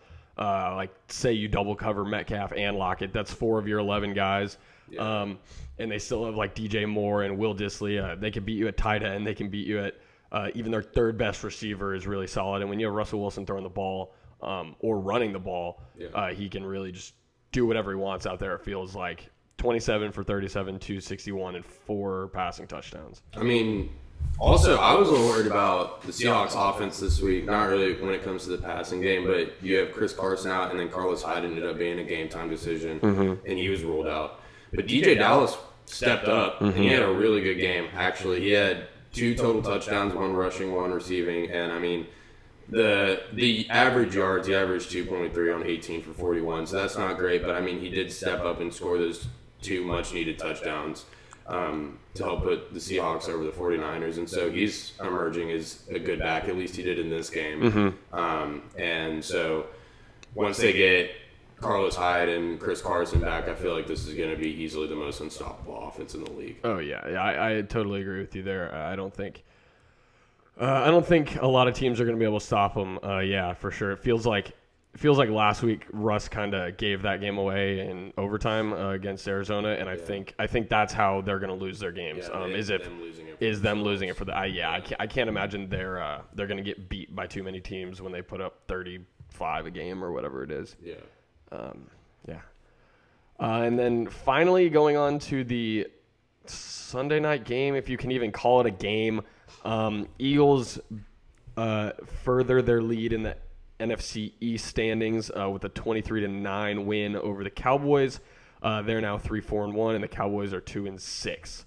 say you double cover Metcalf and Lockett. That's 4 of your 11 guys. Yeah. And they still have DJ Moore and Will Dissly. They can beat you at tight end. They can beat you at even their third best receiver is really solid. And when you have Russell Wilson throwing the ball or running the ball, he can really just do whatever he wants out there. It feels like 27 for 37, 261, and 4 passing touchdowns. Also, I was a little worried about the Seahawks offense this week. Not really when it comes to the passing game, but you have Chris Carson out, and then Carlos Hyde ended up being a game-time decision, and he was ruled out. But DJ Dallas stepped up, and he had a really good game, actually. He had 2 total touchdowns, 1 rushing, 1 receiving, and, the average yards, he averaged 2.3 on 18 for 41, so that's not great. But, he did step up and score those 2 much-needed touchdowns to help put the Seahawks over the 49ers. And so he's emerging as a good back. At least he did in this game. And so once they get Carlos Hyde and Chris Carson back, I feel like this is going to be easily the most unstoppable offense in the league. Oh, yeah. I totally agree with you there. I don't think a lot of teams are going to be able to stop them. Yeah, for sure. It feels like last week Russ kind of gave that game away in overtime against Arizona, and I think that's how they're going to lose their games. Them losing it for the. I can't imagine they're going to get beat by too many teams when they put up 35 a game or whatever it is. Yeah. And then finally going on to the Sunday night game, if you can even call it a game. Eagles further their lead in the NFC East standings with a 23-9 win over the Cowboys. They're now 3-4-1, and the Cowboys are 2-6.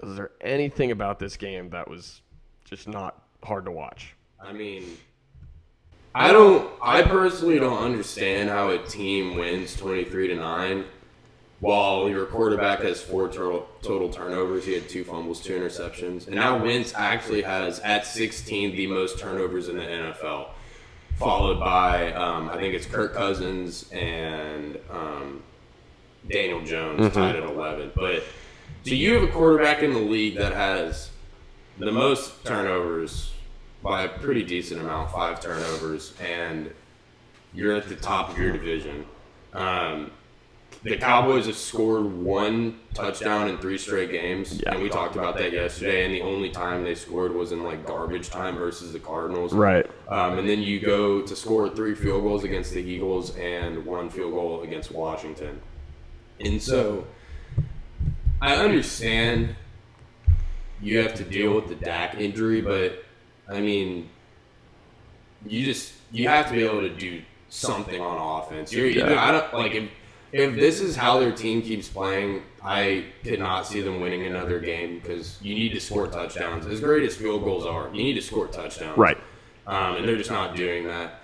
Is there anything about this game that was just not hard to watch? I personally don't understand how a team wins 23-9 while your quarterback has 4 total turnovers. He had 2 fumbles, 2 interceptions. And now Wentz actually has, at 16, the most turnovers in the NFL, followed by, I think it's Kirk Cousins and Daniel Jones tied at 11. But so you have a quarterback in the league that has the most turnovers by a pretty decent amount, 5 turnovers, and you're at the top of your division. The Cowboys have scored 1 touchdown in 3 straight games, and we talked about that yesterday, and the only time they scored was in, garbage time versus the Cardinals. Right. And then you go to score 3 field goals against the Eagles and 1 field goal against Washington. And so I understand you have to deal with the Dak injury, but, you have to be able to do something on offense. If this is how their team keeps playing, I could not see them winning another game because you need to score touchdowns. As great as field goals are, you need to score touchdowns. Right. And they're just not doing that.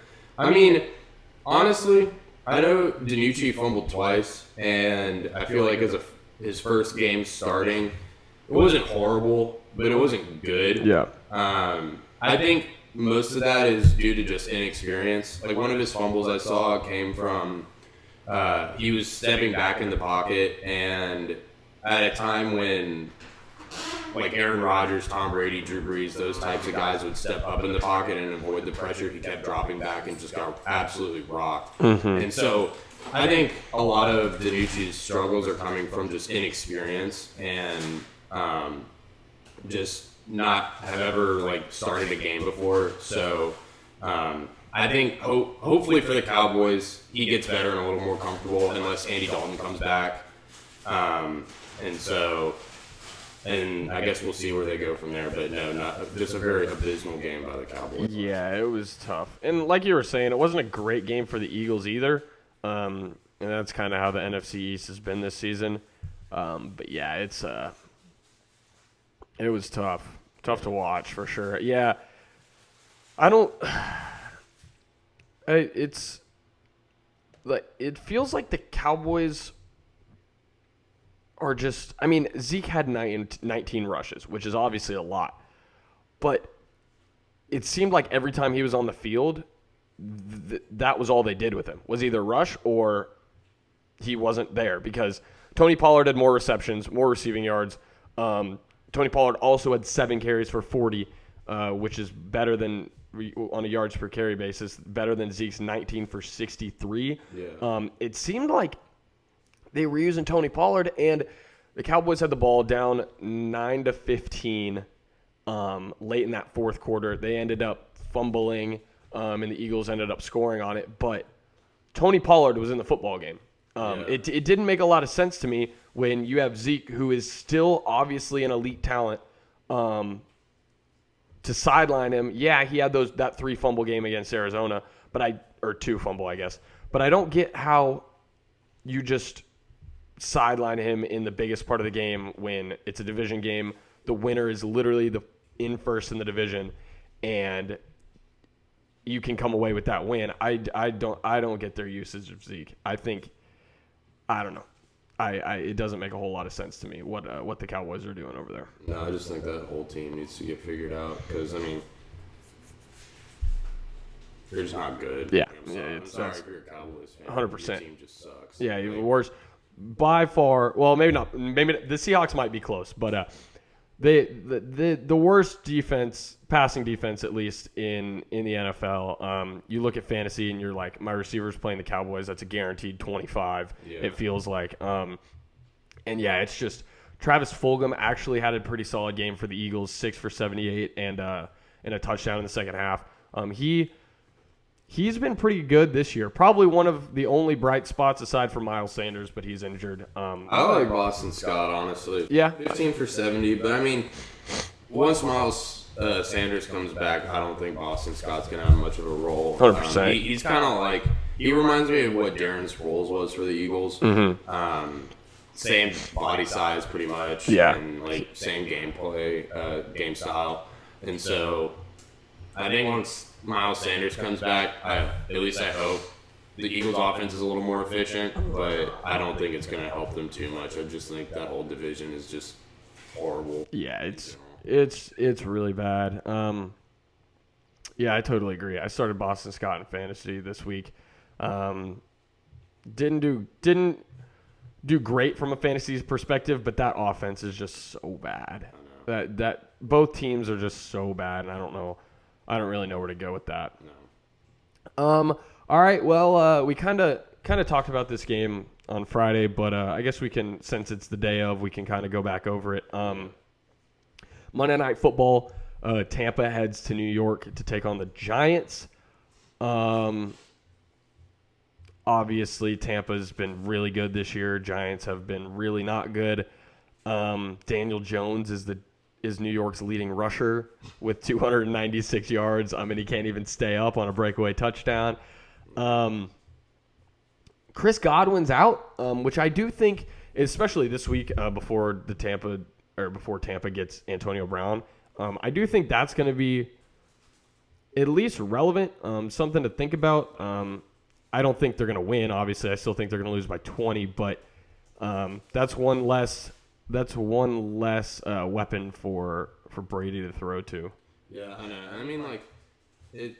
Honestly, I know DiNucci fumbled twice, and I feel like as his first game starting, it wasn't horrible, but it wasn't good. Yeah. I think most of that is due to just inexperience. Like one of his fumbles I saw came from he was stepping back in the pocket, and at a time when like Aaron Rodgers, Tom Brady, Drew Brees, those types of guys would step up in the pocket and avoid the pressure, he kept dropping back and just got absolutely rocked. And so I think a lot of DiNucci's struggles are coming from just inexperience and just not have ever like started a game before. So I think hopefully for the Cowboys, he gets better and a little more comfortable unless Andy Dalton comes back. And I guess we'll see where they go from there. But no, not just a very abysmal game by the Cowboys. Yeah, it was tough. And like you were saying, it wasn't a great game for the Eagles either. And that's kind of how the NFC East has been this season. But yeah, it was tough. Tough to watch for sure. Yeah, it's like it feels like the Cowboys are just. I mean, Zeke had 19 rushes, which is obviously a lot, but it seemed like every time he was on the field, that was all they did with him was either rush or he wasn't there because Tony Pollard had more receptions, more receiving yards. Tony Pollard also had 7 carries for 40, which is better than on a yards per carry basis, better than Zeke's 19 for 63. Yeah. It seemed like they were using Tony Pollard, and the Cowboys had the ball down 9-15 late in that fourth quarter. They ended up fumbling, and the Eagles ended up scoring on it. But Tony Pollard was in the football game. It didn't make a lot of sense to me when you have Zeke, who is still obviously an elite talent, to sideline him. Yeah, he had that 3 fumble game against Arizona, or 2 fumble, I guess. But I don't get how you just sideline him in the biggest part of the game when it's a division game. The winner is literally in first in the division, and you can come away with that win. I don't get their usage of Zeke. I don't know. It doesn't make a whole lot of sense to me what the Cowboys are doing over there. No, I just think that whole team needs to get figured out because, I mean, they're just not good. Yeah. I'm sorry if you're a Cowboys fan. 100%. Your team just sucks. Yeah, even worse. By far, well, maybe not. Maybe the Seahawks might be close, but the worst defense, passing defense at least in the NFL. You look at fantasy and you're like, my receiver's playing the Cowboys. That's a guaranteed 25. Yeah. It feels like. And yeah, it's just Travis Fulgham actually had a pretty solid game for the Eagles, 6 for 78 and a touchdown in the second half. He's been pretty good this year. Probably one of the only bright spots aside from Miles Sanders, but he's injured. I like Boston Scott, honestly. Yeah. 15 for 70. But, I mean, once Miles Sanders comes back, I don't think Boston Scott's going to have much of a role. 100%. He's kind of like – he reminds me of what Darren Sproles was for the Eagles. Mm-hmm. Same body size pretty much. Yeah. And, like, same gameplay, game style. And so I think once – Miles Sanders comes back, at least I hope the Eagles' offense is a little more efficient, but I don't think it's going to help them too much. I just think that whole division is just horrible. Yeah, it's really bad. Yeah, I totally agree. I started Boston Scott in fantasy this week. Didn't do great from a fantasy perspective, but that offense is just so bad. That both teams are just so bad, and I don't really know where to go with that. No. All right. Well, we kind of talked about this game on Friday, but I guess we can, since it's the day of, we can kind of go back over it. Monday Night Football. Tampa heads to New York to take on the Giants. Obviously, Tampa's been really good this year. Giants have been really not good. Daniel Jones is New York's leading rusher with 296 yards. I mean, he can't even stay up on a breakaway touchdown. Chris Godwin's out, which I do think, especially this week before Tampa gets Antonio Brown, I do think that's going to be at least relevant, something to think about. I don't think they're going to win. Obviously, I still think they're going to lose by 20, but that's one less that's one less weapon for Brady to throw to. Yeah, I know. I mean, like, it.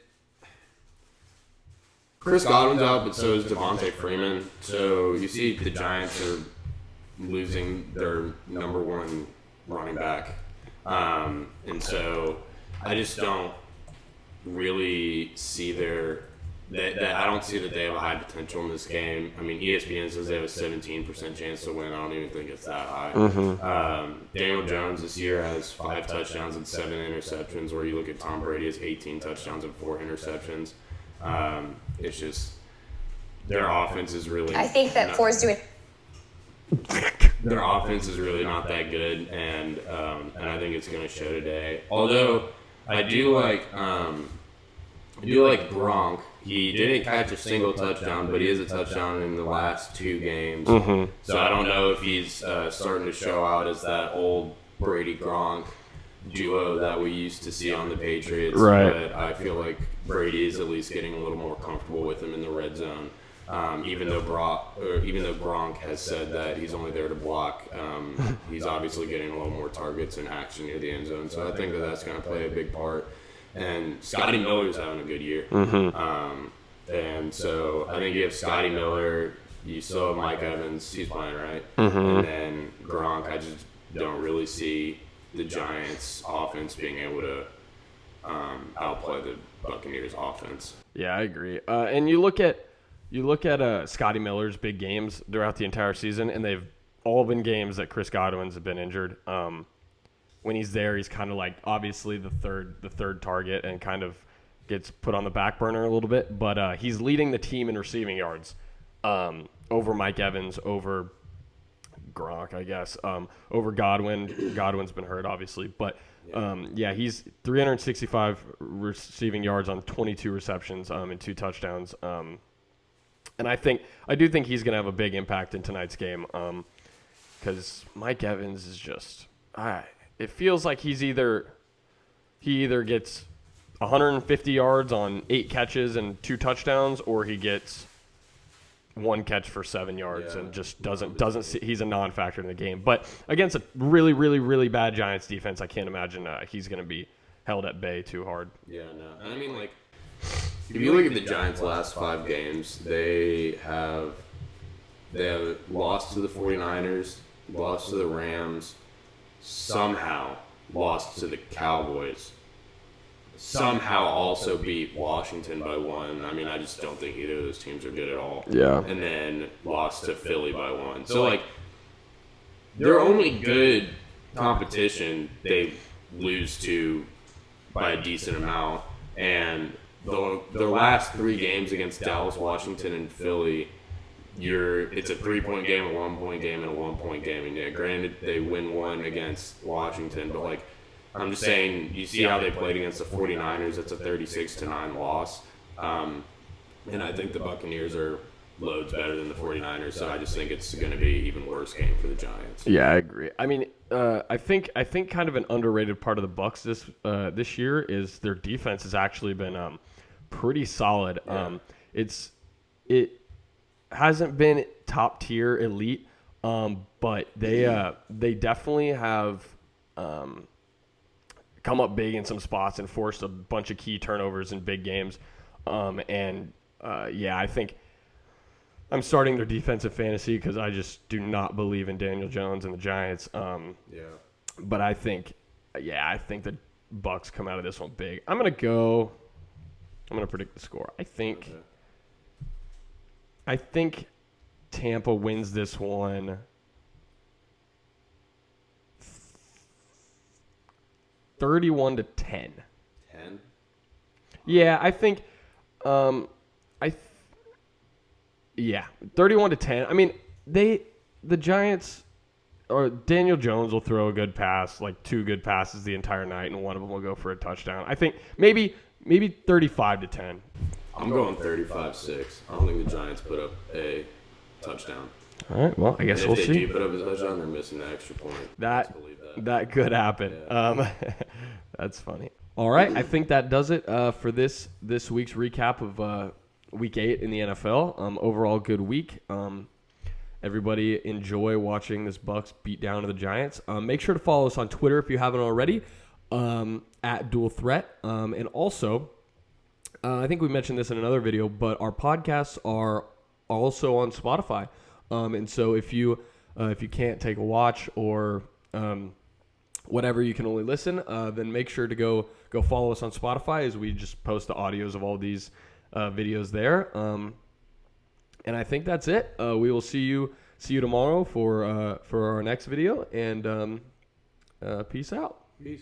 Chris Godwin's out, but so is Devontae Freeman. So you see the Giants are losing their number one running back. And so I just don't really see I don't see that they have a high potential in this game. I mean, ESPN says they have a 17% chance to win. I don't even think it's that high. Daniel Jones this year has 5 touchdowns and 7 interceptions, where you look at Tom Brady has 18 touchdowns and 4 interceptions. It's just their offense is really. I think that Four's doing. Their offense is really not that good, and I think it's going to show today. Although I do like Gronk. He didn't catch a single touchdown, but he has a touchdown in the last 2 games. So I don't know if he's starting to show out as that old Brady Gronk duo that we used to see on the Patriots. Right. But I feel like Brady is at least getting a little more comfortable with him in the red zone. Even though Gronk has said that he's only there to block, he's obviously getting a little more targets and action near the end zone. So I think that's going to play a big part. And Scotty Miller's having a good year. And so I think you have Scotty Miller, you still have Mike Evans, he's playing, right? And then Gronk, I just don't really see the Giants' offense being able to outplay the Buccaneers' offense. Yeah, I agree. And you look at Scotty Miller's big games throughout the entire season, and they've all been games that Chris Godwin's have been injured. When he's there, he's kind of like obviously the third target and kind of gets put on the back burner a little bit. But he's leading the team in receiving yards over Mike Evans, over Gronk, I guess, over Godwin. Godwin's been hurt, obviously. But, he's 365 receiving yards on 22 receptions and 2 touchdowns. And I do think he's going to have a big impact in tonight's game because Mike Evans is just it feels like he either gets 150 yards on 8 catches and 2 touchdowns, or he gets 1 catch for 7 yards and just doesn't see, he's a non-factor in the game. But against a really, really, really bad Giants defense, I can't imagine he's going to be held at bay too hard. Yeah, no. And I mean, like, if you look at the Giants' last 5 games, they have lost to the 49ers, lost to the Rams, somehow lost to the Cowboys, somehow also beat Washington by 1. I mean, I just don't think either of those teams are good at all. Yeah. And then lost to Philly by 1. So, like, their only good competition they lose to by a decent amount. And their last 3 games against Dallas, Washington, and Philly, it's a 3-point game, a 1-point game, and a 1-point game. And yeah, granted, they win 1 against Washington, but like, I'm just saying, you see how they played against the 49ers. It's a 36-9 loss. And I think the Buccaneers are loads better than the 49ers, so I just think it's going to be an even worse game for the Giants. Yeah, I agree. I mean, I think kind of an underrated part of the Bucs this year is their defense has actually been pretty solid. Yeah. It hasn't been top tier elite, but they definitely have come up big in some spots and forced a bunch of key turnovers in big games. I think I'm starting their defensive fantasy because I just do not believe in Daniel Jones and the Giants. But I think the Bucs come out of this one big. I'm gonna predict the score. I think Tampa wins this one 31-10. 10? Yeah, I think 31-10. I mean, the Giants or Daniel Jones will throw a good pass, like 2 good passes the entire night, and one of them will go for a touchdown. I think maybe 35-10. I'm going 35-6. I don't think the Giants put up a touchdown. All right, well, I guess we'll see. If they do put up a touchdown, they're missing the extra point. That could happen. Yeah. That's funny. All right, I think that does it for this week's recap of Week 8 in the NFL. Overall, good week. everybody enjoy watching this Bucs beat down to the Giants. Make sure to follow us on Twitter if you haven't already, at Dual Threat. And also, I think we mentioned this in another video, but our podcasts are also on Spotify. And so if you can't take a watch or whatever, you can only listen, then make sure to go follow us on Spotify, as we just post the audios of all these videos there. And I think that's it. We will see you tomorrow for our next video, and peace out. Peace.